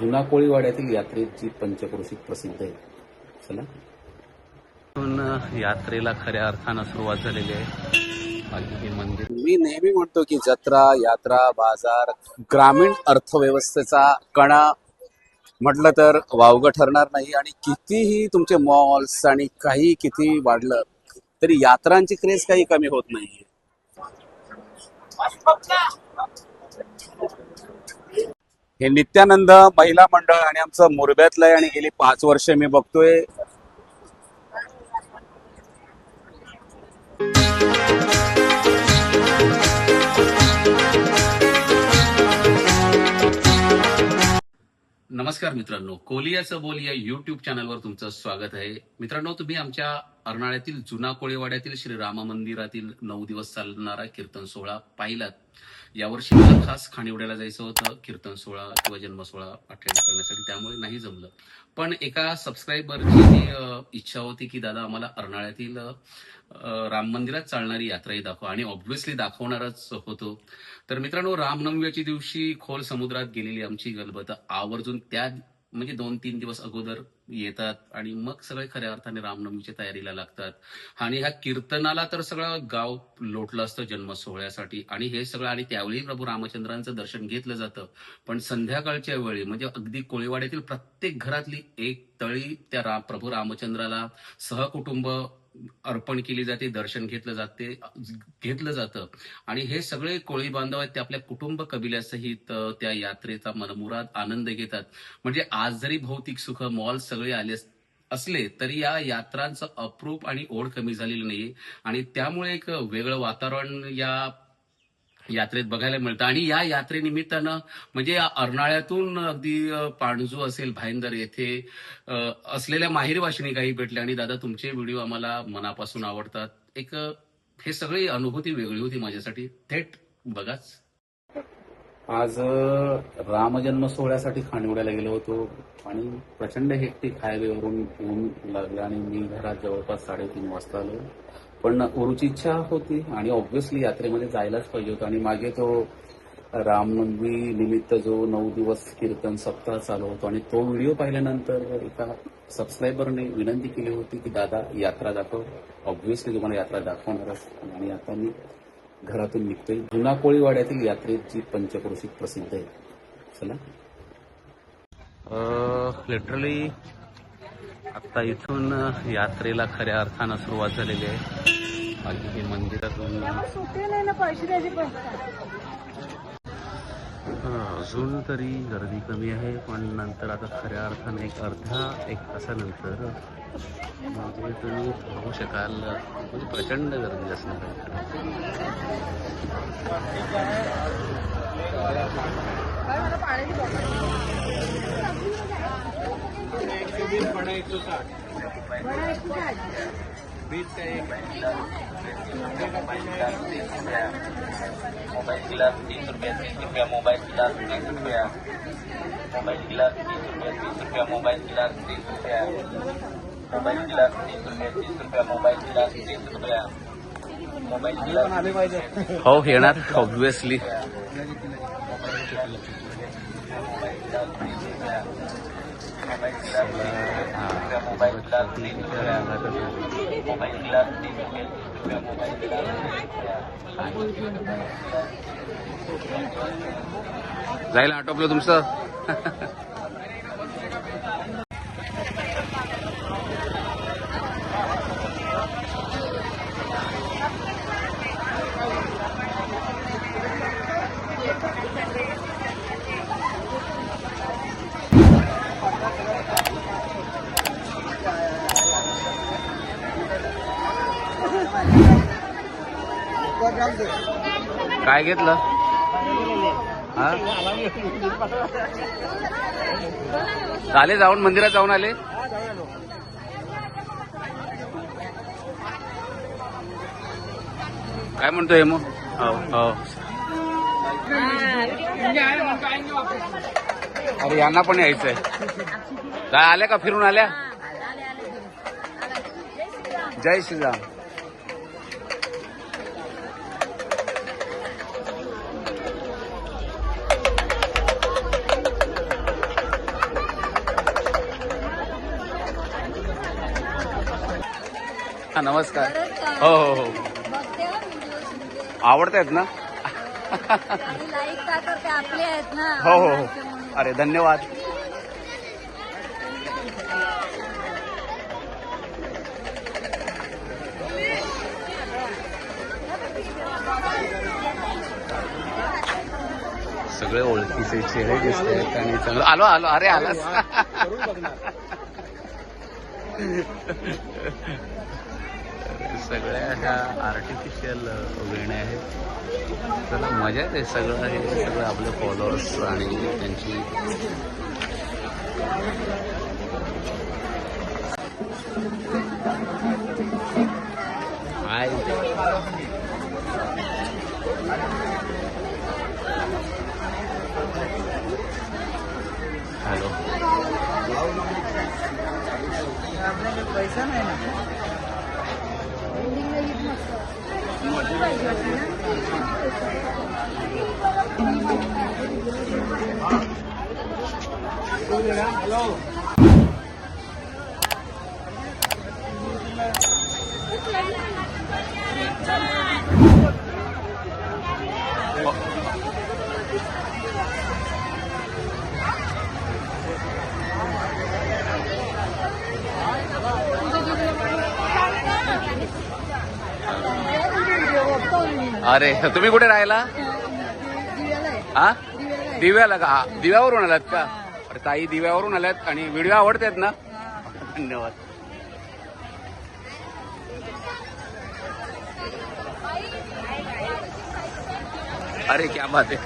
जुना कोळीवाड्यातील यात्रेत जी पंचक्रोशीत प्रसिद्ध आहे. चला यात्रेला खऱ्या अर्थानं सुरुवात झालेली आहे. हे मंदिर मी नेहमी म्हणतो की जत्रा, यात्रा, बाजार, ग्रामीण अर्थव्यवस्थेचा कणा म्हटलं तर वावगं ठरणार नाही. आणि कितीही तुमचे मॉल्स आणि काही किती वाढलं तरी यात्रांची क्रेज काही कमी होत नाही. हे नित्यानंद महिला मंडळ आणि आमचं मुरब्यातलं आहे आणि गेली 5 वर्ष मी बघतोय. नमस्कार मित्रांनो, कोलियाचं बोल या युट्यूब चॅनलवर तुमचं स्वागत आहे. मित्रांनो, तुम्ही आमच्या अर्नाळ्यातील जुना कोळीवाड्यातील श्री राम मंदिरातील 9 दिवस चालणारा कीर्तन सोहळा पाहिलात. यावर्षी मला खास खानिवड्याला जायचं होतं कीर्तन सोहळा किंवा जन्म सोहळा अटेंड करण्यासाठी, त्यामुळे नाही जमलं. पण एका सबस्क्रायबरची इच्छा होती की दादा आम्हाला अर्नाळ्यातील राम मंदिरात चालणारी यात्राही दाखवा, आणि ऑब्व्हियसली दाखवणारच होतो. तर मित्रांनो, रामनवमीच्या दिवशी खोल समुद्रात गेलेली आमची गलबत आवर्जून त्या म्हणजे 2-3 दिवस अगोदर येतात आणि मग सगळे खऱ्या अर्थाने रामनवमीच्या तयारीला लागतात. आणि ह्या कीर्तनाला तर सगळं गाव लोटलं असतं जन्म सोहळ्यासाठी, आणि हे सगळं, आणि त्यावेळी प्रभू रामचंद्रांचं दर्शन घेतलं जातं. पण संध्याकाळच्या वेळी म्हणजे अगदी कोळीवाड्यातील प्रत्येक घरातली एक तळी त्या प्रभू रामचंद्राला सहकुटुंब अर्पण केली जाते, दर्शन घेतलं जातं. आणि हे सगळे कोळी बांधव आहेत ते आपल्या कुटुंब कबिल्यासहित त्या यात्रेचा मनमुराद आनंद घेतात. म्हणजे आज जरी भौतिक सुख मॉल सगळे आले असले तरी या यात्रांचं अप्रूप आणि ओढ कमी झालेली नाहीये. आणि त्यामुळे एक वेगळं वातावरण या यात्रेत बघायला मिळतं. आणि या यात्रेनिमित्तानं म्हणजे या अर्नाळ्यातून अगदी पाणजू असेल, भाईंदर येथे असलेल्या माहेरी वाशिनी काही भेटले. आणि दादा, तुमचे व्हिडिओ आम्हाला मनापासून आवडतात. एक हे सगळी अनुभूती वेगळी होती माझ्यासाठी. थेट बघाच. आज रामजन्म सोहळ्यासाठी खानिवड्याला गेलो होतो आणि प्रचंड हेक्टिक हायवेवरून ऊन लागलं आणि मी घरात जवळपास 3:30 वाजता आलो. पण गुरुची इच्छा होती आणि ऑब्व्हियसली यात्रेमध्ये जायलाच पाहिजे होतं. आणि मागे तो रामनवमी निमित्त जो 9 दिवस कीर्तन सप्ताह चालू होतो आणि तो व्हिडिओ पाहिल्यानंतर एका सबस्क्रायबरने विनंती केली होती की दादा यात्रा दाखव. ऑब्व्हियसली तुम्हाला यात्रा दाखवणारच. आणि आता मी घरातून निघतोय. जुना कोळीवाड्यातील यात्रेत जी पंचक्रोशीत प्रसिद्ध आहे. चला लिटरली आता इथून यात्रेला खऱ्या अर्थानं सुरुवात झालेली आहे. बाकी हे मंदिरातून अजून तरी गर्दी कमी आहे, पण नंतर आता खऱ्या अर्थानं एक तासानंतर म्हणजे तुम्ही बघू शकाल म्हणजे प्रचंड गर्दी असणार आहे. मोबाइल गिलास 30 रुपया, 30 रुपया मोबाइल गिलास 30 रुपया, मोबाइल गिलास 30 रुपया, 30 रुपया मोबाइल गिलास 30 रुपया, मोबाइल गिलास 30 रुपया, 30 रुपया मोबाइल गिलास 30 रुपया, मोबाइल गिलास. हो, येणार ऑब्व्हियसली. मोबाइल गिलास 30 रुपया, मोबाइल गिलास 30 रुपया, मोबाइल गिलास 30 रुपया, 30 रुपया मोबाइल गिलास. जायला आटोपलं तुमचं. काय घेतलं? हा, आले जाऊन मंदिरात जाऊन आले. काय म्हणतोय मग? हो हो. अरे यांना पण यायचंय. काय आल्या का फिरून आल्या? जय श्रीराम. नमस्कार. बरंच काय. हो हो हो बघते हा videos म्हणजे. आवडतायत ना? आणि लाईक का करते आपले आहेत ना. हो हो हो म्हणून. अरे धन्यवाद. सगळे ओळखीचे चेहरे दिसत आहेत आणि चांगलं आलो आलो अरे आलास. सगळ्या ह्या आर्टिफिशियल वेण्या आहेत. चला मजा येते. सगळं हे सगळं आपले फॉलोअर्स आणि त्यांची हाय. हॅलो. पैसा नाही ना. बिल्डिंगला येत नसतं. किती पाहिजे होती अरे तुम्ही कुठे राहिला? दिव्याला आहे. हा दिव्याला आहे. दिव्याला का? हा, दिव्यावरून आलात का? अरे ताई दिव्यावरून आल्यात आणि व्हिडिओ आवडतात ना? धन्यवाद. अरे क्या बात आहे.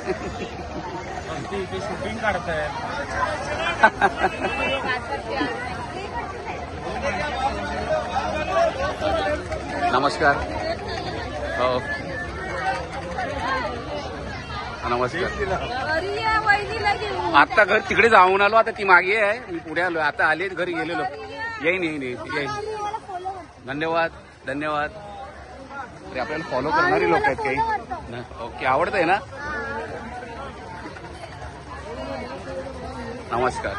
शूटिंग काढताय. नमस्कार. हो नमस्कार. अरे या वहिनीला घेऊन. आता घर तिकडे जाऊन आलो. आता ती मागे आहे. मी पुढे आलो. आता आले घरी गेलेलो. येईन येईन येईन येईन. मला follow कर. धन्यवाद धन्यवाद. अरे आपल्याला फॉलो करणारी लोक आहेत काही. ओके आवडतंय ना? नमस्कार.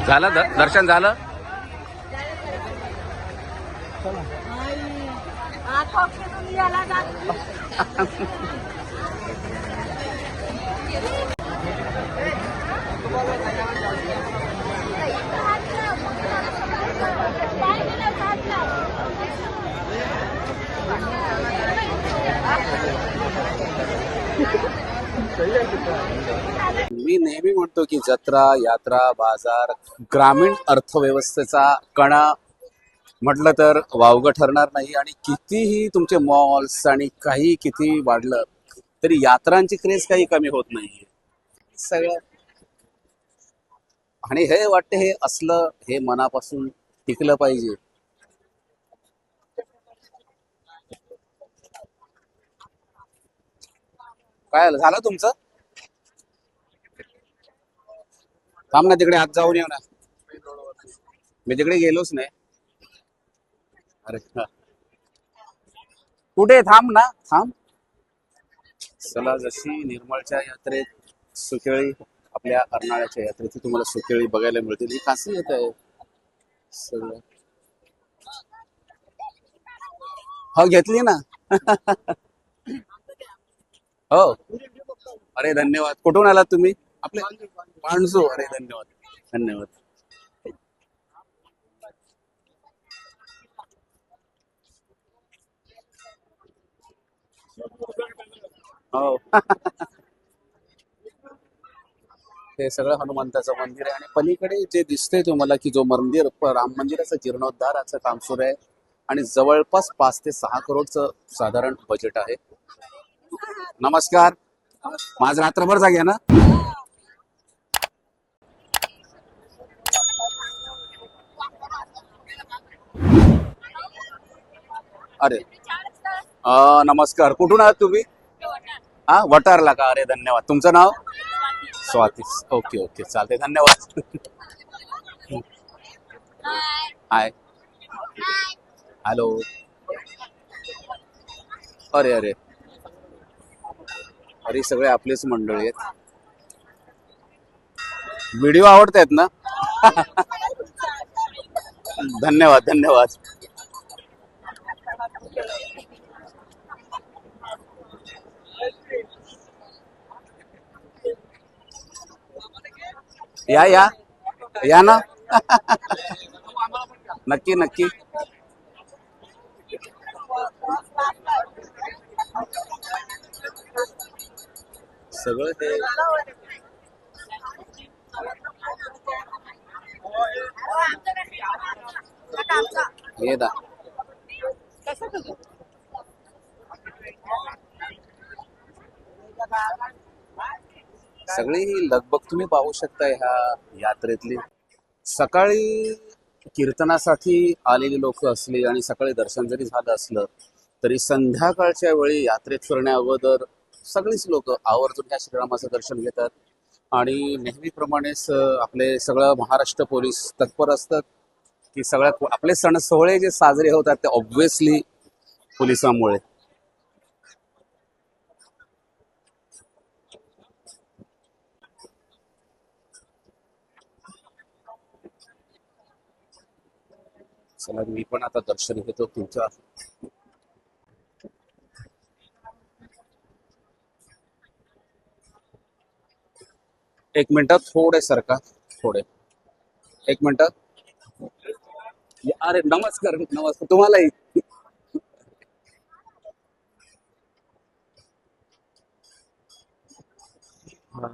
झालं दर्शन झालं? आत ऑप्शन याला जात. मी नेहमी म्हणतो की जत्रा यात्रा बाजार ग्रामीण अर्थव्यवस्थेचा कणा म्हटलं तर वावगं ठरणार नाही. आणि कितीही तुमचे मॉल्स आणि काही किती वाढलं तरी यात्रांची क्रेज काही कमी होत नाही सगळं. आणि हे वाटते हे असलं हे मनापासून टिकलं पाहिजे. काय झालं तुमचं? थांब ना तिकडे आत जाऊन येऊ ना. मी तिकडे गेलोच नाही. अरे हा. कुठे थांब ना थांब. चला जशी निर्मळच्या यात्रेत सुकेळी आपल्या अर्नाळ्याच्या यात्रेत तुम्हाला सुकेळी बघायला मिळतील. ही खासियत आहे सगळं. हो घेतली ना. हो अरे धन्यवाद. कुठून आलात तुम्ही? आपले माणसो. अरे धन्यवाद धन्यवाद. हो हे सगळं हनुमंताचं मंदिर आहे. आणि पलीकडे जे दिसतंय तुम्हाला की जो मंदिर राम मंदिराचं जीर्णोद्धाराचं काम सुरू आहे. आणि जवळपास 5 ते 6 करोडचं साधारण बजेट आहे. नमस्कार. माझ रात्रभर जागे ना. अरे नमस्कार. कुठून आहात तुम्ही? हा वटारला का? अरे धन्यवाद. तुमचं नाव? स्वाती. ओके ओके चालते धन्यवाद. Hi hello. अरे अरे अरे सगळे आपलेच मंडळी आहेत. व्हिडिओ आवडतायत ना? धन्यवाद धन्यवाद. या या या ना. नक्की नक्की. सगळं हे हे दा सगळी ही लगबग तुम्ही पाहू शकता ह्या यात्रेतली. सकाळी कीर्तनासाठी आलेली लोक असली आणि सकाळी दर्शन जरी झालं असलं तरी संध्याकाळच्या वेळी यात्रेत फिरण्या अगोदर सगळीच लोक आवर्जून ह्या श्रीरामाचं दर्शन घेतात. आणि नेहमीप्रमाणेच आपले सगळं महाराष्ट्र पोलीस तत्पर असतात की सगळ्या आपले सण सोहळे जे साजरे होतात ते ऑब्व्हियसली पोलिसांमुळे. चला मी पण आता दर्शन घेतो तुमच्या. एक मिनिट थोडे सरका थोडे. एक मिनिट. अरे नमस्कार नमस्कार तुम्हालाही. हा,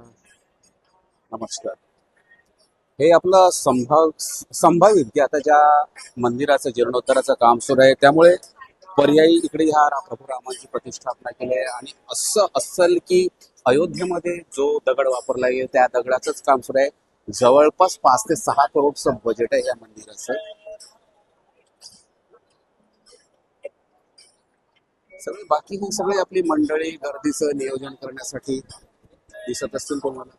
नमस्कार. हे आपलं संभावित की आता ज्या मंदिराचं जीर्णोद्धाराचं काम सुरू आहे त्यामुळे पर्यायी इकडे ह्या प्रभू रामाची प्रतिष्ठापना केली आहे. आणि असं असेल की अयोध्येमध्ये जो दगड वापरला आहे त्या दगडाचंच काम सुरू आहे. जवळपास 5 ते 6 करोडचं बजेट आहे या मंदिराचं. सगळे बाकी ही सगळी आपली मंडळी गर्दीचं नियोजन करण्यासाठी दिसत असतील तुम्हाला.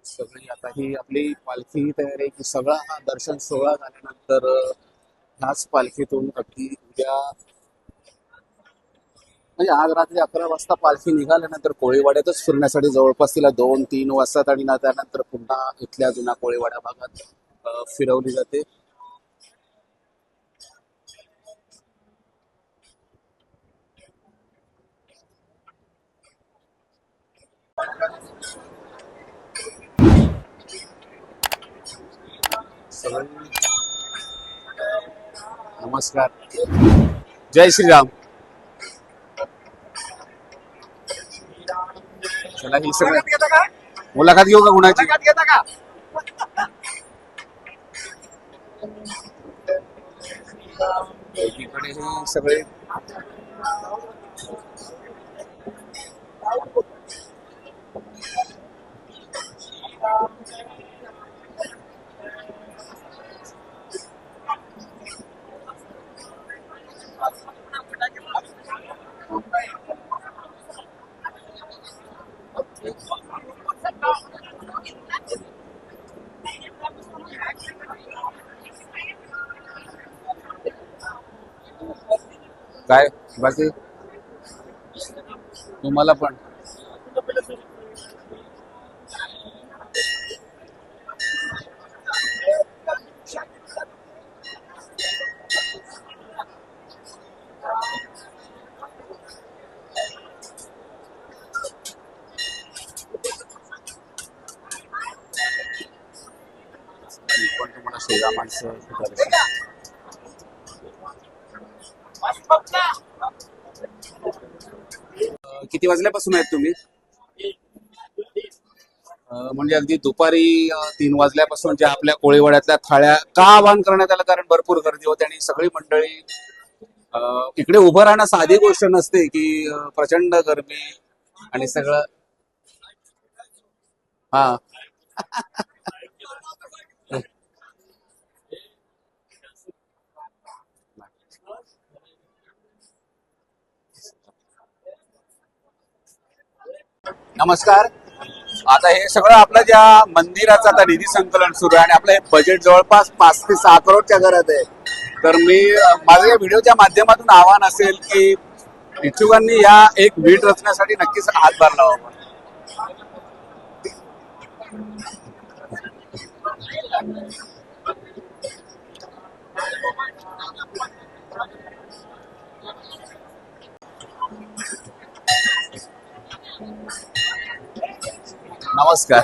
सगळी आता ही आपली पालखी तयार आहे की सगळा हा दर्शन सोहळा झाल्यानंतर ह्याच पालखीतून अगदी उद्या म्हणजे आज रात्री 11 वाजता पालखी निघाल्यानंतर कोळीवाड्यातच फिरण्यासाठी जवळपास तिला 2-3 वाजतात आणि त्यानंतर पुन्हा इथल्या जुन्या कोळीवाड्या भागात फिरवली जाते. नमस्कार. जय श्रीराम. चला ही सगळं मुलाखत घेऊ का कुणाची? एकीकडे हे सगळे काय बाकी तुम्हाला पण तुम्हाला श्रीरामांचं दर्शन. किती वाजल्यापासून आहेत तुम्ही? म्हणजे अगदी दुपारी 3 वाजल्यापासून ज्या आपल्या कोळीवाड्यातल्या थाळ्या का आवाहन करण्यात आलं कारण भरपूर गर्दी होते आणि सगळी मंडळी इकडे उभं राहणं साधी गोष्ट नसते की प्रचंड गर्मी आणि सगळं. हा नमस्कार. आता हे सगळं आपलं ज्या मंदिराचं आता निधी संकलन सुरू आहे आणि आपलं हे बजेट जवळपास 5 ते 6 करोडच्या घरात आहे. तर मी माझ्या या व्हिडिओच्या माध्यमातून आव्हान असेल की इच्छुकांनी या एक वीट रचण्यासाठी नक्कीच हातभार लावा. नमस्कार.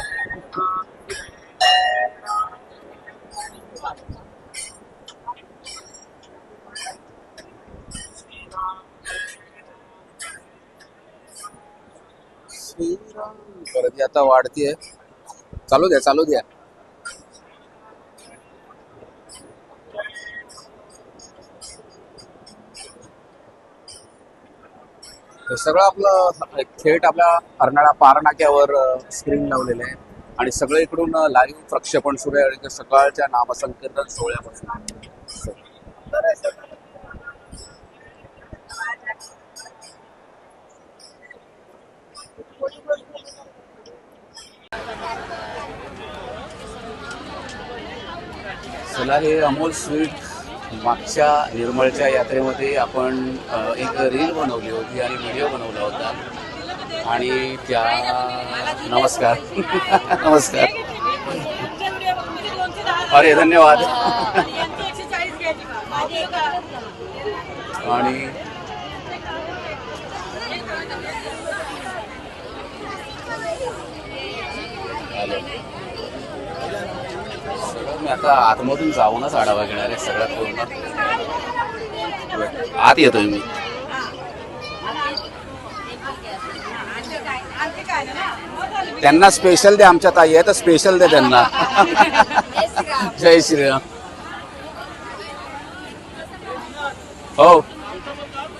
गर्दी आता वाढतीये. चालू द्या चालू द्या. हे सगळं आपलं थेट आपल्या अर्नाळा पार नाक्यावर स्क्रीन लावलेलं आहे आणि सगळं इकडून लाईव्ह प्रक्षेपण सुरू आहे आणि सकाळच्या नामसंकीर्तन सोहळ्यापासून. चला, हे अमोल स्वीट मागच्या निर्मळच्या यात्रेमध्ये आपण एक रील बनवली होती आणि व्हिडिओ बनवला होता आणि त्या नमस्कार नमस्कार. अरे धन्यवाद. आणि मी आता आतमधून जाऊनच आढावा घेणार आहे सगळ्यात पूर्ण. आत येतोय मी. त्यांना स्पेशल द्या. आमच्या ताई आहे तर स्पेशल द्या त्यांना. जय श्रीराम. हो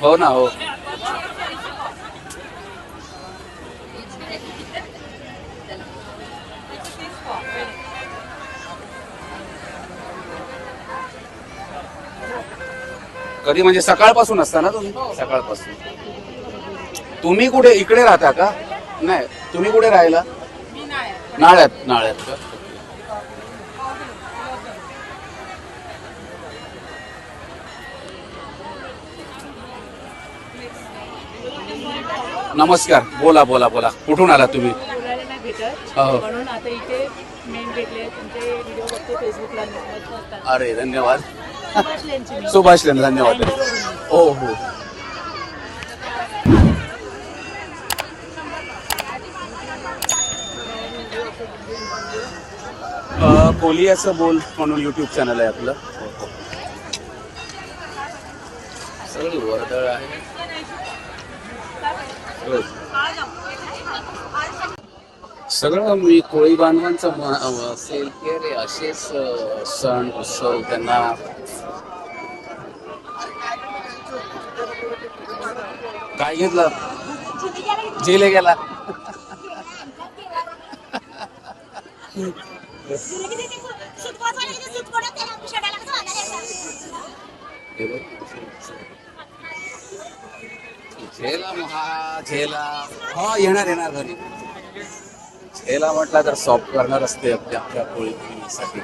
हो ना. हो कधी म्हणजे सकाळपासून असता ना तुम्ही? सकाळपासून. तुम्ही कुठे इकडे राहता का? नाही, तुम्ही कुठे राहिला? नाळ्यात. नाळ्यात का? नमस्कार. बोला बोला बोला. कुठून आला तुम्ही? हो. म्हणून आता इथे मेन भेटले. तुमचे व्हिडिओ बघते फेसबुकला. अरे धन्यवाद. सुभाष सुभाष लेन. धन्यवाद. हो हो. कोलियाचं बोल म्हणून युट्यूब चॅनल आहे आपलं. सगळी वर्दळ आहे. सगळं मी कोळी बांधवांचं असेल की अरे असेच सण उत्सव त्यांना काय घेतलं? जेले गेला. झेला महा झेला. हा येणार येणार घरी. झेला म्हटला तर सॉफ्ट करणार असते आपल्या कोळीसाठी.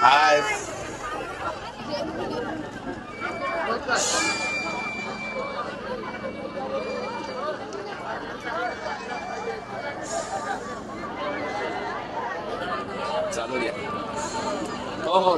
हाय. चालू द्या. हो हो.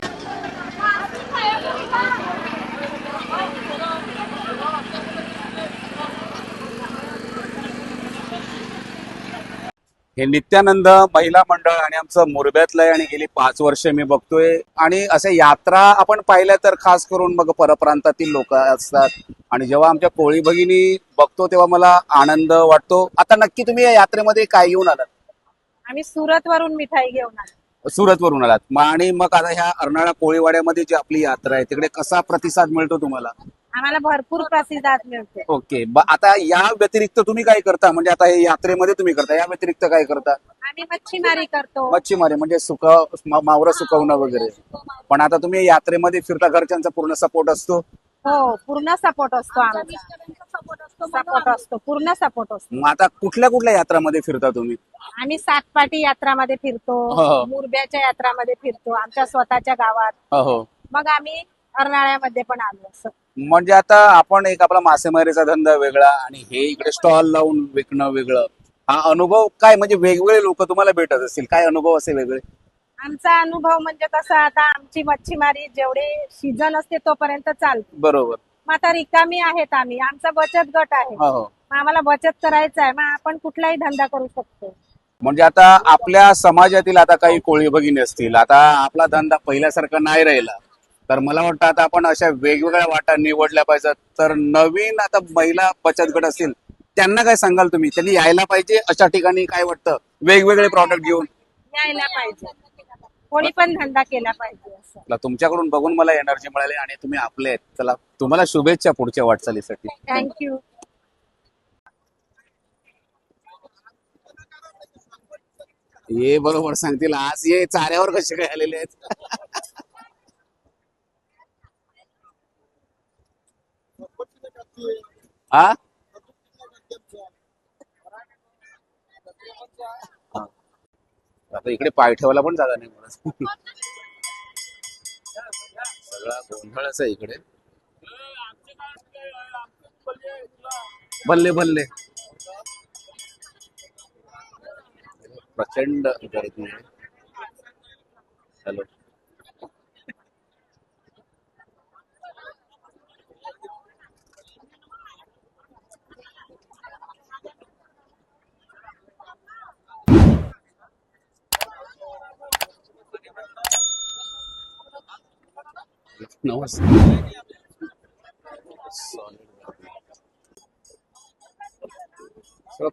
हे नित्यानंद महिला मंडळ आणि आमचं मोरब्यातलं आहे आणि गेली 5 वर्ष मी बघतोय. आणि अशा यात्रा आपण पाहिल्या तर खास करून मग परप्रांतातील लोक असतात आणि जेव्हा आमच्या कोळी भगिनी बघतो तेव्हा मला आनंद वाटतो. आता नक्की तुम्ही या यात्रेमध्ये काय घेऊन आलात? आम्ही सुरत वरून मिठाई घेऊन आलो. सुरत वरून आलात. आणि मग आता ह्या अर्नाळा कोळीवाड्यामध्ये जी आपली यात्रा आहे तिकडे कसा प्रतिसाद मिळतो तुम्हाला? आम्हाला भरपूर प्रतिसाद मिळते. ओके. आता या व्यतिरिक्त तुम्ही काय करता? म्हणजे आता हे यात्रेमध्ये तुम्ही करता, या व्यतिरिक्त काय करता? आम्ही मच्छीमारी करतो. मच्छीमारी म्हणजे मावरं सुकवणं वगैरे. पण आता तुम्ही यात्रेमध्ये फिरता, घरच्यांचा पूर्ण सपोर्ट असतो? हो, पूर्ण सपोर्ट असतो आमचा. सपोर्ट असतो, पूर्ण सपोर्ट असतो. मग आता कुठल्या कुठल्या यात्रामध्ये फिरता तुम्ही? आम्ही सातपाटी यात्रामध्ये फिरतो, हो. मुरब्याच्या यात्रामध्ये फिरतो, आमच्या स्वतःच्या गावात. हो. मग आम्ही अर्नाळ्यामध्ये पण आलो असं. म्हणजे आता आपण एक आपला मासेमारीचा धंदा वेगळा आणि हे इकडे स्टॉल लावून विकणं वेगळं. हा अनुभव काय, म्हणजे वेगवेगळे लोक तुम्हाला भेटत असतील, काय अनुभव असे वेगळे? आमचा अनुभव म्हणजे कसं, आता आमची मच्छीमारी जेवढे सीझन असते तोपर्यंत चालते. बरोबर. मग आता रिकामी आहेत आम्ही, आमचा बचत गट आहे. हो. मग आम्हाला बचत करायचं आहे, मग आपण कुठलाही धंदा करू शकतो. म्हणजे आता आपल्या समाजातील आता काही कोळी भगिनी असतील, आता आपला धंदा पहिल्यासारखा नाही राहिला, तर मला वाटतं आता आपण अशा वेगवेगळ्या वाटा निवडल्या पाहिजेत. तर नवीन आता महिला बचत गट असतील, त्यांना काय सांगाल तुम्ही? त्यांनी यायला पाहिजे अशा ठिकाणी, काय वाटतं, वेगवेगळे प्रॉडक्ट घेऊन यायला पाहिजे, कोणी पण धंदा केला पाहिजे असं. चला, तुमच्याकडून बघून मला एनर्जी मिळाली आणि तुम्ही आपले आहेत. चला, तुम्हाला शुभेच्छा पुढच्या वाटचालीसाठी. थँक्यू. ये बरोबर सांगतील, आज ये चाऱ्यावर कसे काय आलेले आहेत. हा? हा. आता इकडे पाय ठेवायला पण जागा नाही मला. सगळा गोंधळच आहे इकडे. भल्ले भल्ले, प्रचंड गर्दी आहे. हॅलो. नमस्कार.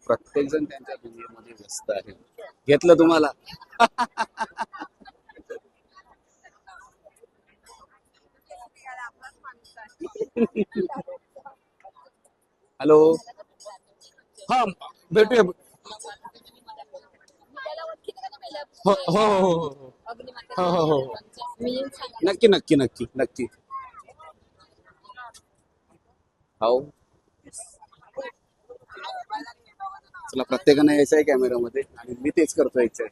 प्रत्येक जण त्यांच्या दुनियेमध्ये व्यस्त आहे. घेतलं तुम्हाला. हॅलो. हा, भेटूया. हो हो हो हो हो हो हो. नक्की नक्की नक्की नक्की. हो. चला, प्रत्येकाने यायचं आहे कॅमेरामध्ये आणि मी तेच करतो यायचं.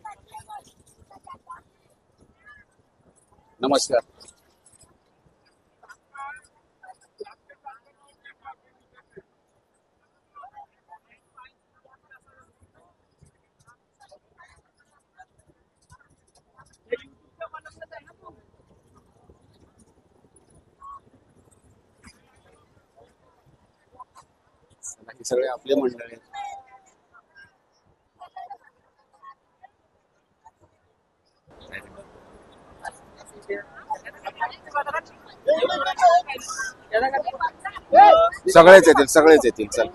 नमस्कार. हे सगळे आपले मंडळ आहेत. सगळेच येतील, सगळेच येतील. चल.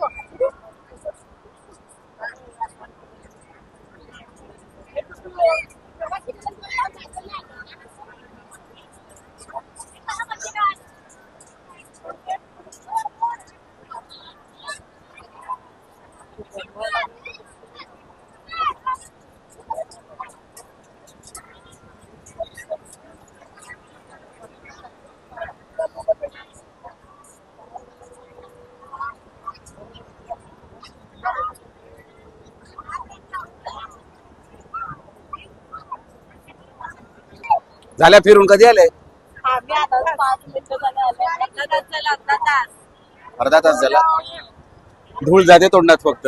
झाल्या फिरून, कधी आले? अर्धा तास झाला. धूळ जाते तोंडात फक्त.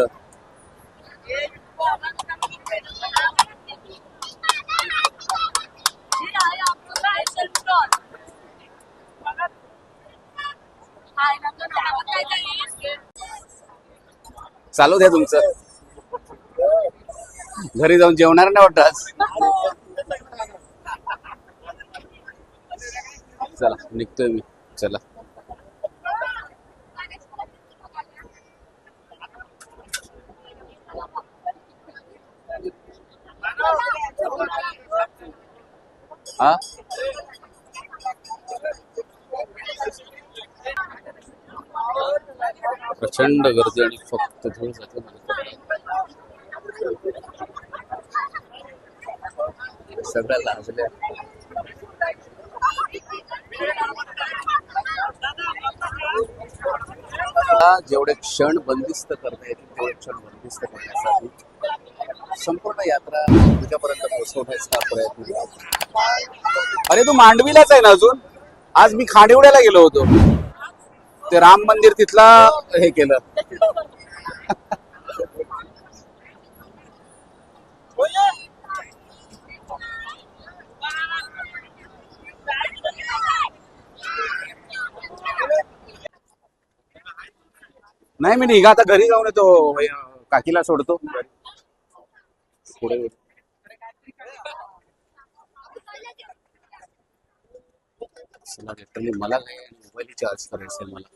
चालू द्या तुमचं. घरी जाऊन जेवणार नाही वाटत आज. चला, निघतोय मी. चला. हा, प्रचंड गर्दी आणि फक्त धूळ जाते. सगळं लाजले. मला जेवढे क्षण बंदिस्त करता येतील तेवढे क्षण बंदिस्त करण्यासाठी संपूर्ण यात्रा तुझ्यापर्यंत पोहोचवण्याचा प्रयत्न केला. अरे तू मांडवीलाच आहे ना अजून? आज मी खांडिवड्याला गेलो होतो, ते राम मंदिर तिथला हे केलं. नाही मी निघा आता, घरी जाऊन येतो, काकीला सोडतो पुढे. लिटरली मला काय मोबाईल चार्ज करायचं आहे मला.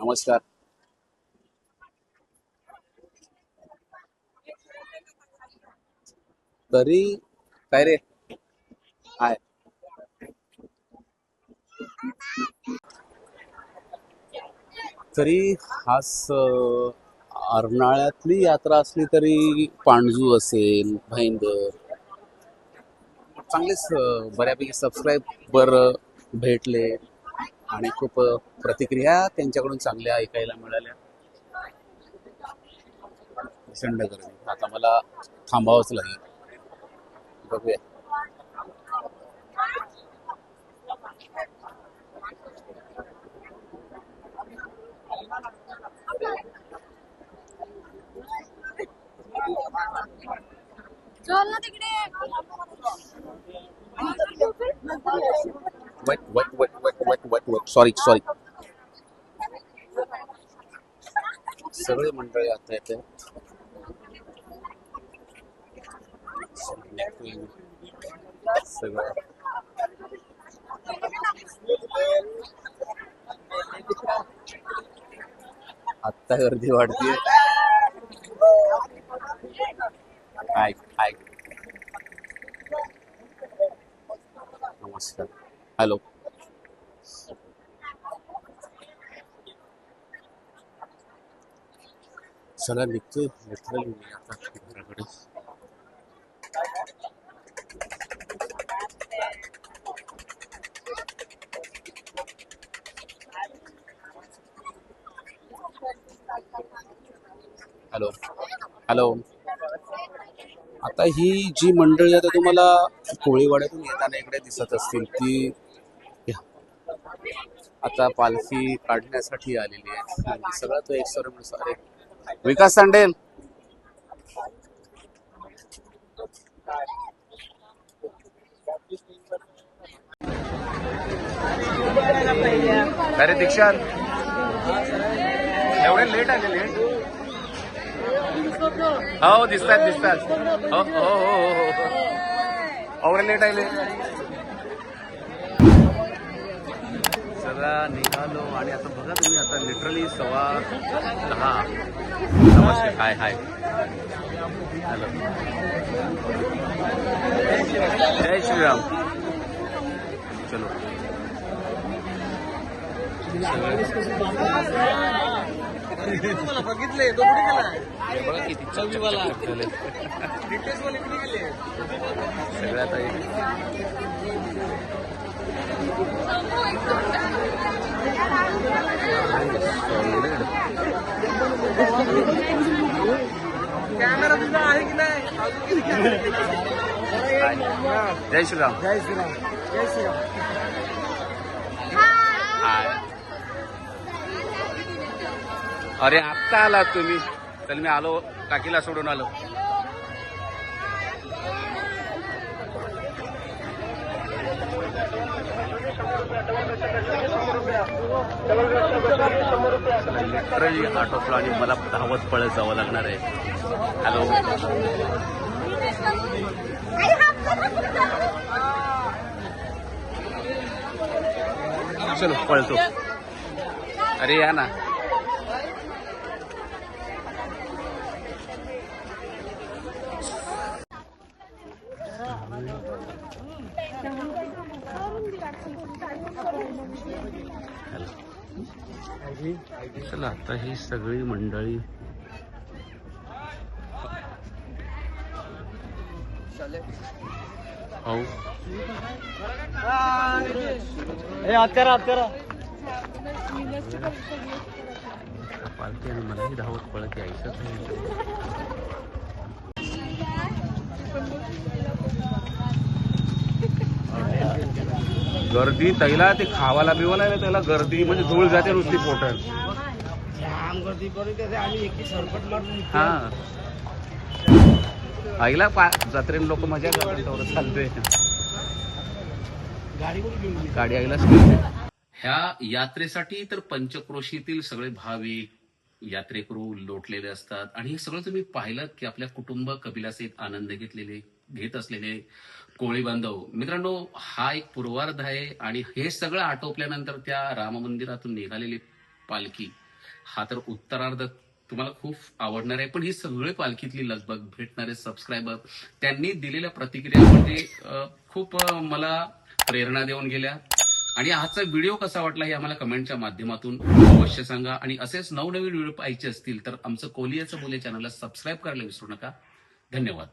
नमस्कार. तरी काय रे हाय. तरी हाच अर्नाळ्यातली यात्रा असली तरी पाणजू असेल, भाईंदर, चांगलेच बऱ्यापैकी सबस्क्राईबर भेटले आणि खूप प्रतिक्रिया त्यांच्याकडून चांगल्या ऐकायला मिळाल्या. प्रचंड गर्दी. आता मला थांबावंच लागेल. बघूया. चल ना तिकडे. वट सॉरी सगळे मंडळी आता येते. सगळं आत्ता गर्दी वाढते. हाय हाय नमस्कार. हॅलो. चला निघतोय लिटरली मी आता घराकडे. Hello hello. आता ही जी मंडळी आता तुम्हाला कोळीवाड्यातून येताना इकडे दिसत असतील ती आता पालखी काढण्यासाठी आलेली आहे. आणि सगळा तो एक सर विकास सांडेल. अरे दीक्षा एवढे लेट आलेले. हो दिसतात. हो हो हो हो एवढे लेट आले. सगळा निघालो आणि आता बघा तुम्ही आता लिटरली 10:15. नमस्कार. हाय हाय हॅलो. जय श्रीराम. चलो बघितले बघा किती सगळ्यात कॅमेरा तुझा आहे की नाही? जय श्रीराम. जय श्रीराम. जय श्रीराम. हाय. अरे आत्ता आला तुम्ही. चल मी आलो, काकीला सोडून आलो. लिटरली आटोपला आणि मला धावत पळत जावं लागणार आहे. हॅलो. चलो पळतो. अरे या ना. चला आता ही सगळी मंडळी हो पालखी आणि मलाही धावत पळत यायचं गर्दी तैला ते खावाला बिवाला त्याला गर्दी म्हणजे धूळ जाते नुसती पोटात. हा आईला जत्रेन लोक मजा करतात तेवढं चालतंय. गाडी आईलाच ह्या यात्रेसाठी तर पंचक्रोशीतील सगळे भाविक यात्रेकरू लोटलेले असतात आणि हे सगळं तुम्ही पाहिलं की आपल्या कुटुंब कबिलासहित आनंद घेत असलेले कोळी बांधव. मित्रांनो, हा एक पूर्वार्ध आहे आणि हे सगळं आटोपल्यानंतर त्या राम मंदिरातून निघालेली पालखी हा तर उत्तरार्ध तुम्हाला खूप आवडणार आहे. पण ही सगळी पालखीतली लगबग, भेटणारे सबस्क्रायबर, त्यांनी दिलेल्या प्रतिक्रिया म्हणजे खूप मला प्रेरणा देऊन गेल्या. आणि आजचा व्हिडिओ कसा वाटला हे आम्हाला कमेंटच्या माध्यमातून अवश्य सांगा. आणि असेच नवनवीन व्हिडिओ पाहायचे असतील तर आमचं कोलियाचं बोले चॅनलला सबस्क्राईब करायला विसरू नका. धन्यवाद.